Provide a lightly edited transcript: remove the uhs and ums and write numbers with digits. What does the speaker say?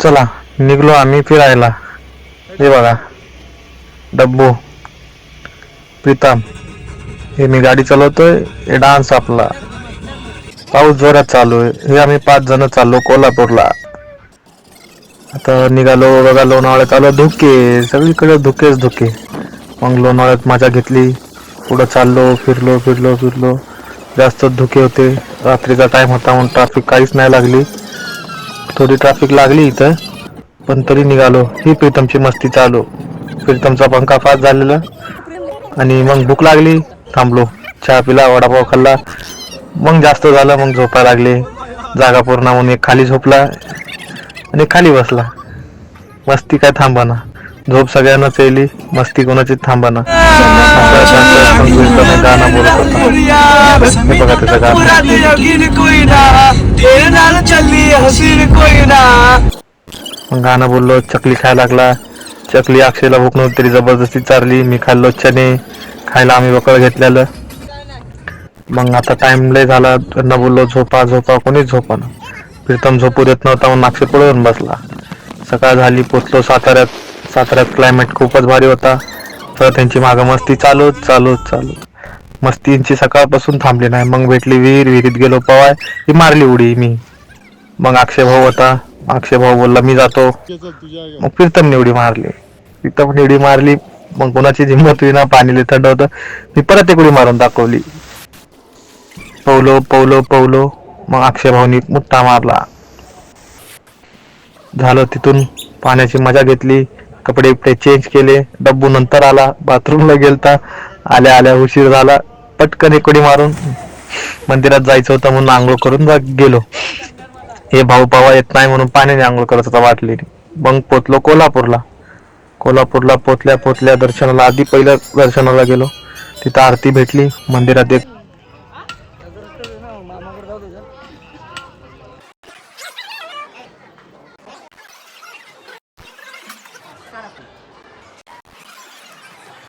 चला निघलो आम्ही फिरायला. हे बघा डब्बू, प्रीतम, हे मी गाडी चालवतोय, हे डान्स आपला. पाऊस जोरात चालू आहे. हे आम्ही 5 जण चाललो कोल्हापूरला. आता निघालो बघा, लोणावळ्यात आलो. धुके सगळीकडे, धुकेच धुके. मग लोणावळ्यात मजा घेतली. पुढं चाललो, फिरलो फिरलो फिरलो. जास्त धुके होते. रात्रीचा टाइम होता म्हणून ट्रॅफिक काहीच नाही लागली. थोडी ट्रॅफिक लागली इथं, पण तरी निघालो. ही प्रीतमची मस्ती चालू. प्रीतमचा पंखा फास्ट झालेला आणि मग भूक लागली. थांबलो, चहा पिला, वडापाव खाल्ला. मग जास्त झालं, मग झोपायला लागले. जागा पूर्ण म्हणून एक खाली झोपला आणि खाली बसला. मस्ती काय थांबाना. झोप सगळ्यांनाच येईल, मस्ती कोणाची थांबाना. असं मग प्रीतम गाणं बोलत होता. हे बघा त्याचं गाणं. मग गाणं बोललो. चकली खायला लागला. चकली अक्षयला भूक नव्हती तरी जबरदस्ती चारली. मी खाल्लो चणे. खायला आम्ही बकळ घेतलेलं. मग आता टाइम लय झाला. त्यांना बोललो झोपा झोपा, कोणीच झोपाना. प्रीतम झोपू देत नव्हता म्हणून अक्षय पळून बसला. सकाळ झाली, पोचलो साताऱ्यात. साताऱ्यात क्लायमेट खूपच भारी होता. तर त्यांची मागं मस्ती चालूच चालूच चालू. मस्तींची सकाळपासून थांबली नाही. मग भेटली विहीर, विहिरीत गेलो पवाय. ही मारली उडी मी. मग अक्षय भाऊ होता. अक्षय भाऊ बोलला मी जातो. मग प्रीतमने उडी मारली. प्रीतमने उडी मारली. मग कोणाची हिंमत होईना, पाणी लय थंड होतं. मी परत एक उडी मारून दाखवली. पवलो पवलो पवलो. मग अक्षय भाऊनी मुठ्ठा मारला. झालं. तिथून पाण्याची मजा घेतली. कपडे बिपडे चेंज केले. डब्बू नंतर आला. बाथरूमला गेलता. आल्या आल्या उशीर झाला. पटकन एक उडी मारून मंदिरात जायचं होतं म्हणून आंघोळ करून गेलो. हे भाऊ पवा येत नाही म्हणून पाण्याने आंघोळ करत होता वाटलीने. मग पोचलो कोल्हापूरला. कोल्हापूरला पोचल्या पोचल्या दर्शनाला, आधी पहिल्या दर्शनाला गेलो. तिथं आरती भेटली. मंदिरात एक